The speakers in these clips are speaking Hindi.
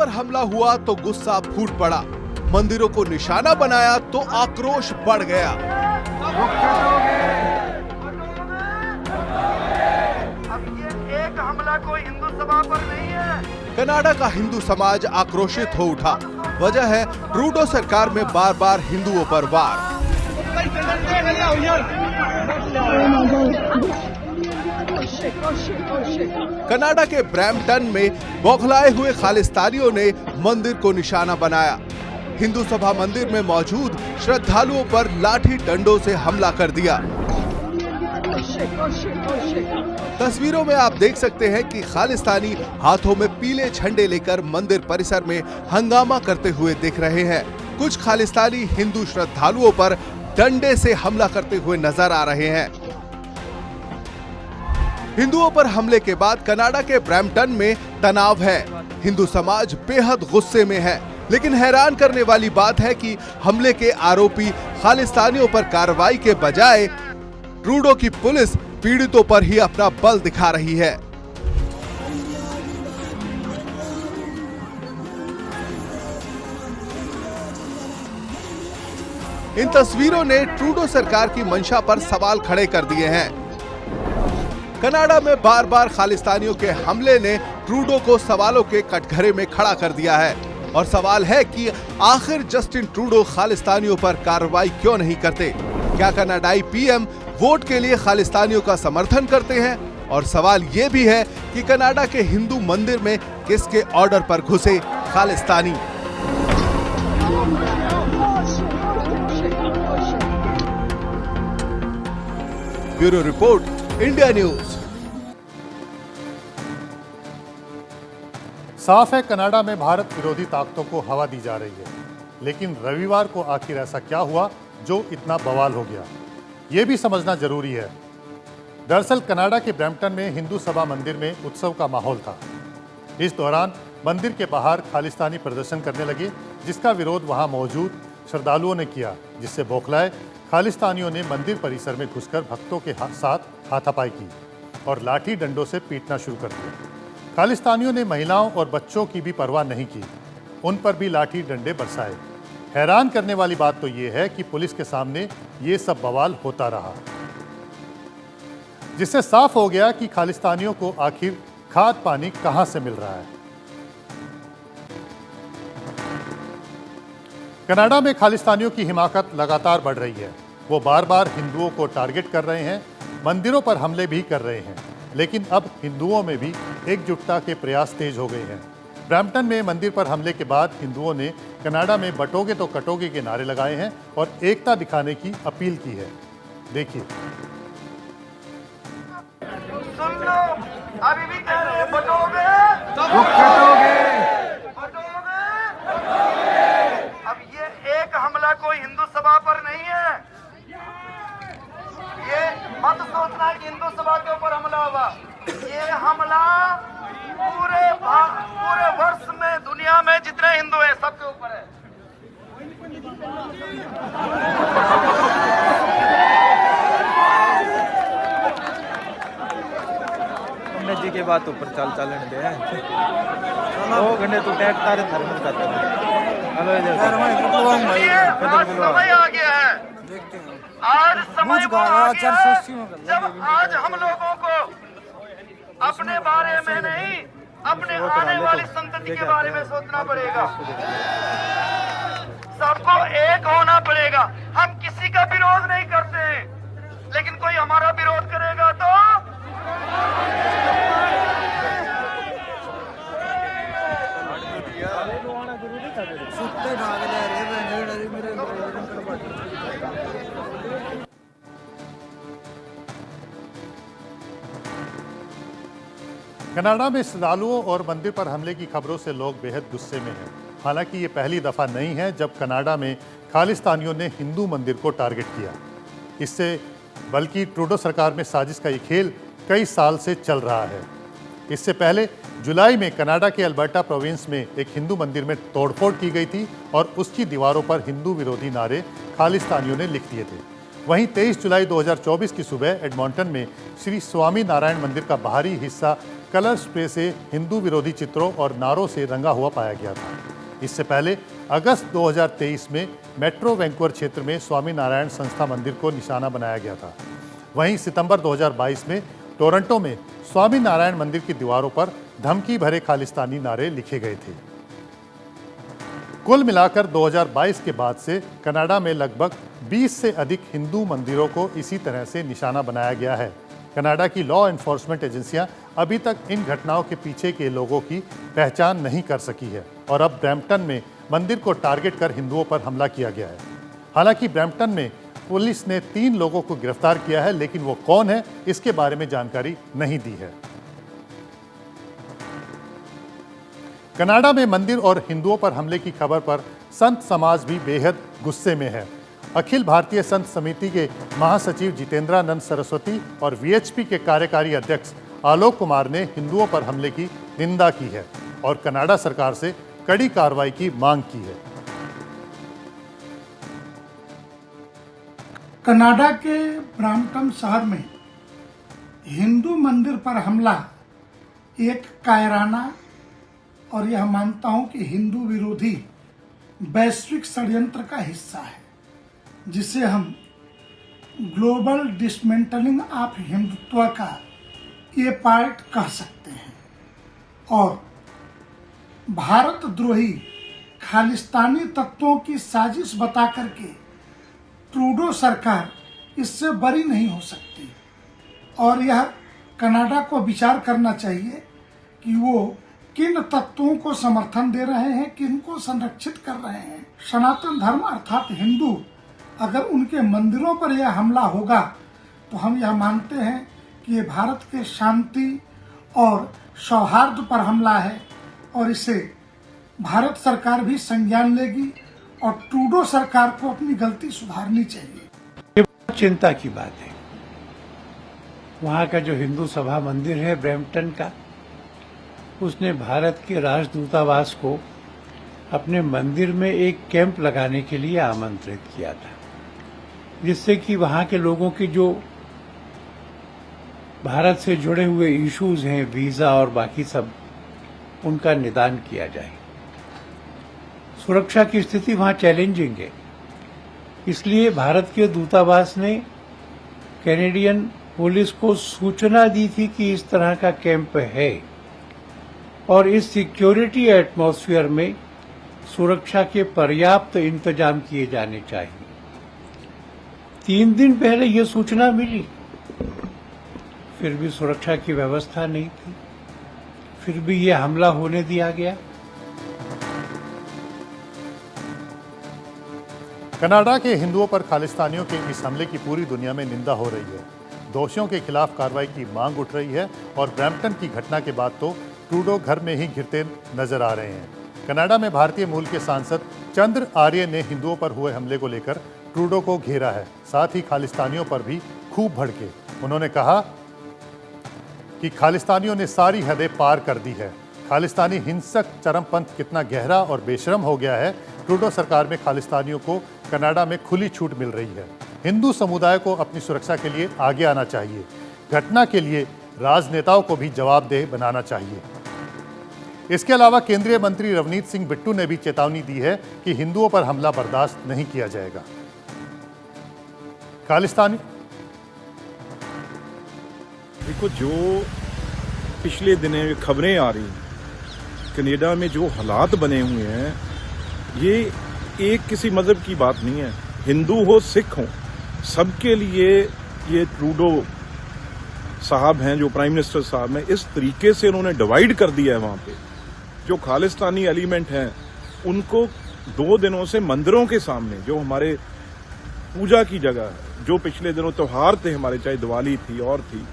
पर हमला हुआ तो गुस्सा फूट पड़ा, मंदिरों को निशाना बनाया तो आक्रोश बढ़ गया। अब ये एक हमला कोई हिंदू सभा पर नहीं है। कनाडा का हिंदू समाज आक्रोशित हो उठा। वजह है ट्रूडो सरकार में बार बार हिंदुओं पर वार। कनाडा के ब्रैम्पटन में बौखलाए हुए खालिस्तानियों ने मंदिर को निशाना बनाया। हिंदू सभा मंदिर में मौजूद श्रद्धालुओं पर लाठी डंडों से हमला कर दिया। तस्वीरों में आप देख सकते हैं कि खालिस्तानी हाथों में पीले झंडे लेकर मंदिर परिसर में हंगामा करते हुए दिख रहे हैं। कुछ खालिस्तानी हिंदू श्रद्धालुओं पर डंडे से हमला करते हुए नजर आ रहे हैं। हिंदुओं पर हमले के बाद कनाडा के ब्रैम्पटन में तनाव है। हिंदू समाज बेहद गुस्से में है, लेकिन हैरान करने वाली बात है कि हमले के आरोपी खालिस्तानियों पर कार्रवाई के बजाय ट्रूडो की पुलिस पीड़ितों पर ही अपना बल दिखा रही है। इन तस्वीरों ने ट्रूडो सरकार की मंशा पर सवाल खड़े कर दिए हैं। कनाडा में बार बार खालिस्तानियों के हमले ने ट्रूडो को सवालों के कटघरे में खड़ा कर दिया है और सवाल है कि आखिर जस्टिन ट्रूडो खालिस्तानियों पर कार्रवाई क्यों नहीं करते? क्या कनाडाई पीएम वोट के लिए खालिस्तानियों का समर्थन करते हैं? और सवाल ये भी है कि कनाडा के हिंदू मंदिर में किसके ऑर्डर पर घुसे Khalistani? Bureau report, India news. साफ है कनाडा में भारत विरोधी ताकतों को हवा दी जा रही है, लेकिन रविवार को आखिर ऐसा क्या हुआ जो इतना बवाल हो गया, ये भी समझना जरूरी है। दरअसल कनाडा के ब्रैम्पटन में हिंदू सभा मंदिर में उत्सव का माहौल था। इस दौरान मंदिर के बाहर खालिस्तानी प्रदर्शन करने लगे, जिसका विरोध वहां मौजूद श्रद्धालुओं ने किया, जिससे बौखलाए खालिस्तानियों ने मंदिर परिसर में घुसकर भक्तों के साथ हाथापाई की और लाठी डंडों से पीटना शुरू कर दिया। खालिस्तानियों ने महिलाओं और बच्चों की भी परवाह नहीं की, उन पर भी लाठी डंडे बरसाए। हैरान करने वाली बात तो ये है कि पुलिस के सामने ये सब बवाल होता रहा, जिससे साफ हो गया कि खालिस्तानियों को आखिर खाद पानी कहां से मिल रहा है। कनाडा में खालिस्तानियों की हिमाकत लगातार बढ़ रही है। वो बार बार हिंदुओं को टारगेट कर रहे हैं, मंदिरों पर हमले भी कर रहे हैं, लेकिन अब हिंदुओं में भी एकजुटता के प्रयास तेज हो गए हैं। ब्रैम्पटन में मंदिर पर हमले के बाद हिंदुओं ने कनाडा में बटोगे तो कटोगे के नारे लगाए हैं और एकता दिखाने की अपील की है। देखिए। सुन लो, अभी भी कह रहे हैं बटोगे तो कटोगे। अब ये एक हमला कोई हिंदू सभा पर नहीं है। ये मत सोचना कि हिंदू सभा के ऊपर हमला हुआ। ये हमला पूरे वर्ष में दुनिया में जितने हिंदू हैं सबके ऊपर है। पंडित जी के बात ऊपर चलन दे 2 घंटे तो टैग तारे धर्म करते हैं। समय आ गया है, आज समय वो आ गया है जब आज हम लोगों को अपने बारे में नहीं, अपने आने वाली संतति के बारे में सोचना पड़ेगा। सबको एक होना पड़ेगा। हम किसी का विरोध नहीं करते हैं, लेकिन कोई हमारा विरोध करेगा तो कनाडा में श्रद्धालुओं और मंदिर पर हमले की खबरों से लोग बेहद गुस्से में हैं। हालांकि ये पहली दफ़ा नहीं है जब कनाडा में खालिस्तानियों ने हिंदू मंदिर को टारगेट किया। इससे बल्कि ट्रूडो सरकार में साजिश का ये खेल कई साल से चल रहा है। इससे पहले जुलाई में कनाडा के अल्बर्टा प्रोविंस में एक हिंदू मंदिर में तोड़फोड़ की गई थी और उसकी दीवारों पर हिंदू विरोधी नारे खालिस्तानियों ने लिख दिए थे। वहीं 23 जुलाई 2024 की सुबह एडमॉन्टन में श्री स्वामी नारायण मंदिर का बाहरी हिस्सा कलर स्प्रे से हिंदू विरोधी चित्रों और नारों से रंगा हुआ पाया गया था। इससे पहले अगस्त 2023 में मेट्रो वैंकूवर क्षेत्र में स्वामी नारायण संस्था मंदिर को निशाना बनाया गया था। वहीं सितंबर 2022 में टोरंटो में स्वामी नारायण मंदिर की दीवारों पर धमकी भरे खालिस्तानी नारे लिखे गए थे। कुल मिलाकर 2022 के बाद से कनाडा में लगभग 20 से अधिक हिंदू मंदिरों को इसी तरह से निशाना बनाया गया है। कनाडा की लॉ एनफोर्समेंट एजेंसियां अभी तक इन घटनाओं के पीछे के लोगों की पहचान नहीं कर सकी है और अब ब्रैम्पटन में मंदिर को टारगेट कर हिंदुओं पर हमला किया गया है। हालांकि ब्रैम्पटन में पुलिस ने 3 लोगों को गिरफ्तार किया है, लेकिन वो कौन है इसके बारे में जानकारी नहीं दी है। कनाडा में मंदिर और हिंदुओं पर हमले की खबर पर संत समाज भी बेहद गुस्से में है। अखिल भारतीय संत समिति के महासचिव जितेंद्रानंद सरस्वती और वीएचपी के कार्यकारी अध्यक्ष आलोक कुमार ने हिंदुओं पर हमले की निंदा की है और कनाडा सरकार से कड़ी कार्रवाई की मांग की है। कनाडा के ब्रैम्पटन शहर में हिंदू मंदिर पर हमला एक कायराना और यह मानता हूं कि हिंदू विरोधी वैश्विक षड्यंत्र का हिस्सा है, जिसे हम ग्लोबल डिसमेंटलिंग ऑफ हिंदुत्व का ये पार्ट कह सकते हैं। और भारत द्रोही खालिस्तानी तत्वों की साजिश बता करके ट्रूडो सरकार इससे बरी नहीं हो सकती और यह कनाडा को विचार करना चाहिए कि वो किन तत्वों को समर्थन दे रहे हैं, किन को संरक्षित कर रहे हैं। सनातन धर्म अर्थात हिंदू, अगर उनके मंदिरों पर यह हमला होगा तो हम यह मानते हैं कि ये भारत के शांति और सौहार्द पर हमला है और इसे भारत सरकार भी संज्ञान लेगी और ट्रूडो सरकार को अपनी गलती सुधारनी चाहिए। ये चिंता की बात है। वहाँ का जो हिंदू सभा मंदिर है ब्रैम्पटन का, उसने भारत के राजदूतावास को अपने मंदिर में एक कैंप लगाने के लिए आमंत्रित किया था, जिससे कि वहाँ के लोगों की जो भारत से जुड़े हुए इश्यूज हैं, वीजा और बाकी सब, उनका निदान किया जाए। सुरक्षा की स्थिति वहाँ चैलेंजिंग है, इसलिए भारत के दूतावास ने कैनेडियन पुलिस को सूचना दी थी कि इस तरह का कैंप है और इस सिक्योरिटी एटमॉस्फेयर में सुरक्षा के पर्याप्त इंतजाम किए जाने चाहिए। 3 दिन पहले ये सूचना मिली, फिर भी सुरक्षा की व्यवस्था नहीं थी, फिर भी ये हमला होने दिया गया। कनाडा के हिंदुओं पर खालिस्तानियों के इस हमले की पूरी दुनिया में निंदा हो रही है। दोषियों के खिलाफ कार्रवाई की मांग उठ रही है और ब्रैम्पटन की घटना के बाद तो ट्रूडो घर में ही घिरते नजर आ रहे हैं। कनाडा में भारतीय मूल के सांसद चंद्र आर्य ने हिंदुओं पर हुए हमले को लेकर ट्रूडो को घेरा है, साथ ही खालिस्तानियों पर भी खूब भड़के। उन्होंने कहा कि खालिस्तानियों ने सारी हदें पार कर दी है। खालिस्तानी हिंसक चरमपंथ कितना गहरा और बेशरम हो गया है। ट्रूडो सरकार में खालिस्तानियों को कनाडा में खुली छूट मिल रही है। हिंदू समुदाय को अपनी सुरक्षा के लिए आगे आना चाहिए। घटना के लिए राजनेताओं को भी जवाबदेह बनाना चाहिए। इसके अलावा केंद्रीय मंत्री रवनीत सिंह बिट्टू ने भी चेतावनी दी है कि हिंदुओं पर हमला बर्दाश्त नहीं किया जाएगा। खालिस्तानी देखो, जो पिछले दिनों खबरें आ रही, कनाडा में जो हालात बने हुए हैं, ये एक किसी मजहब की बात नहीं है। हिंदू हो, सिख हो, सबके लिए ये ट्रूडो साहब हैं, जो प्राइम मिनिस्टर साहब हैं, इस तरीके से उन्होंने डिवाइड कर दिया है। वहां पे जो खालिस्तानी एलिमेंट हैं, उनको 2 दिनों से मंदिरों के सामने, जो हमारे पूजा की जगह है, जो पिछले दिनों त्योहार थे हमारे, चाहे दिवाली थी और थी,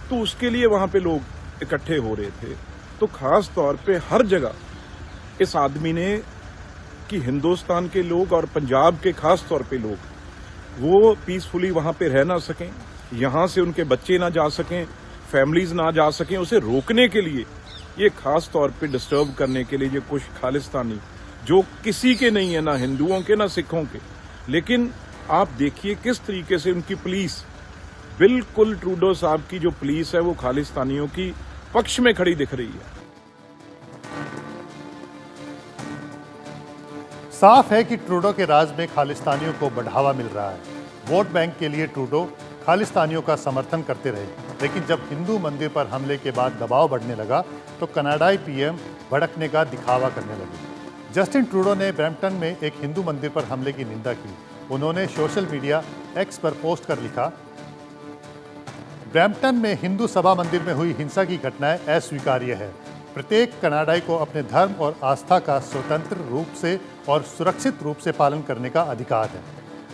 तो उसके लिए वहां पे लोग इकट्ठे हो रहे थे। तो खास तौर पे हर जगह इस आदमी ने कि हिंदुस्तान के लोग और पंजाब के खास तौर पे लोग वो पीसफुली वहां पे रह ना सकें, यहां से उनके बच्चे ना जा सकें, फैमिलीज ना जा सकें, उसे रोकने के लिए, ये खास तौर पे डिस्टर्ब करने के लिए ये कुछ खालिस्तानी, जो किसी के नहीं है, ना हिंदुओं के ना सिखों के, लेकिन आप देखिए किस तरीके से उनकी पुलिस, बिल्कुल ट्रूडो साहब की जो पुलिस है वो खालिस्तानियों की पक्ष में खड़ी दिख रही है। साफ है कि ट्रूडो के राज में खालिस्तानियों को बढ़ावा मिल रहा है। वोट बैंक के लिए ट्रूडो खालिस्तानियों का समर्थन करते रहे, लेकिन जब हिंदू मंदिर पर हमले के बाद दबाव बढ़ने लगा तो कनाडाई पीएम भड़कने का दिखावा करने लगे। जस्टिन ट्रूडो ने ब्रैम्पटन में एक हिंदू मंदिर पर हमले की निंदा की। उन्होंने सोशल मीडिया एक्स पर पोस्ट कर लिखा, ब्रैम्पटन में हिंदू सभा मंदिर में हुई हिंसा की घटनाएं अस्वीकार्य है। प्रत्येक कनाडाई को अपने धर्म और आस्था का स्वतंत्र रूप से और सुरक्षित रूप से पालन करने का अधिकार है।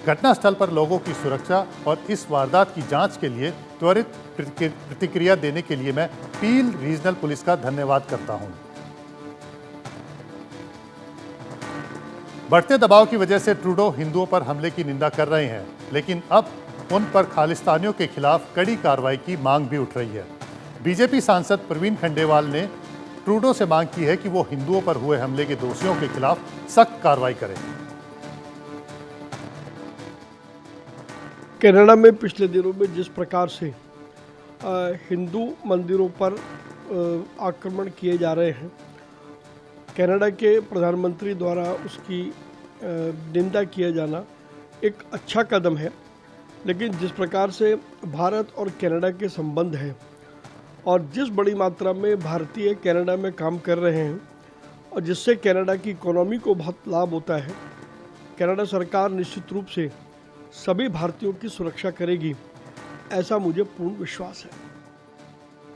घटनास्थल पर लोगों की सुरक्षा और इस वारदात की जांच के लिए त्वरित प्रतिक्रिया देने के लिए मैं पील रीजनल पुलिस का धन्यवाद करता हूं। बढ़ते दबाव की वजह से ट्रूडो हिंदुओं पर हमले की निंदा कर रहे हैं, लेकिन अब उन पर खालिस्तानियों के खिलाफ कड़ी कार्रवाई की मांग भी उठ रही है। बीजेपी सांसद प्रवीण खंडेवाल ने ट्रूडो से मांग की है कि वो हिंदुओं पर हुए हमले के दोषियों के खिलाफ सख्त कार्रवाई करें। कनाडा में पिछले दिनों में जिस प्रकार से हिंदू मंदिरों पर आक्रमण किए जा रहे हैं, कनाडा के प्रधानमंत्री द्वारा उसकी निंदा किया जाना एक अच्छा कदम है। लेकिन जिस प्रकार से भारत और कनाडा के संबंध हैं और जिस बड़ी मात्रा में भारतीय कनाडा में काम कर रहे हैं और जिससे कनाडा की इकोनॉमी को बहुत लाभ होता है, कनाडा सरकार निश्चित रूप से सभी भारतीयों की सुरक्षा करेगी, ऐसा मुझे पूर्ण विश्वास है।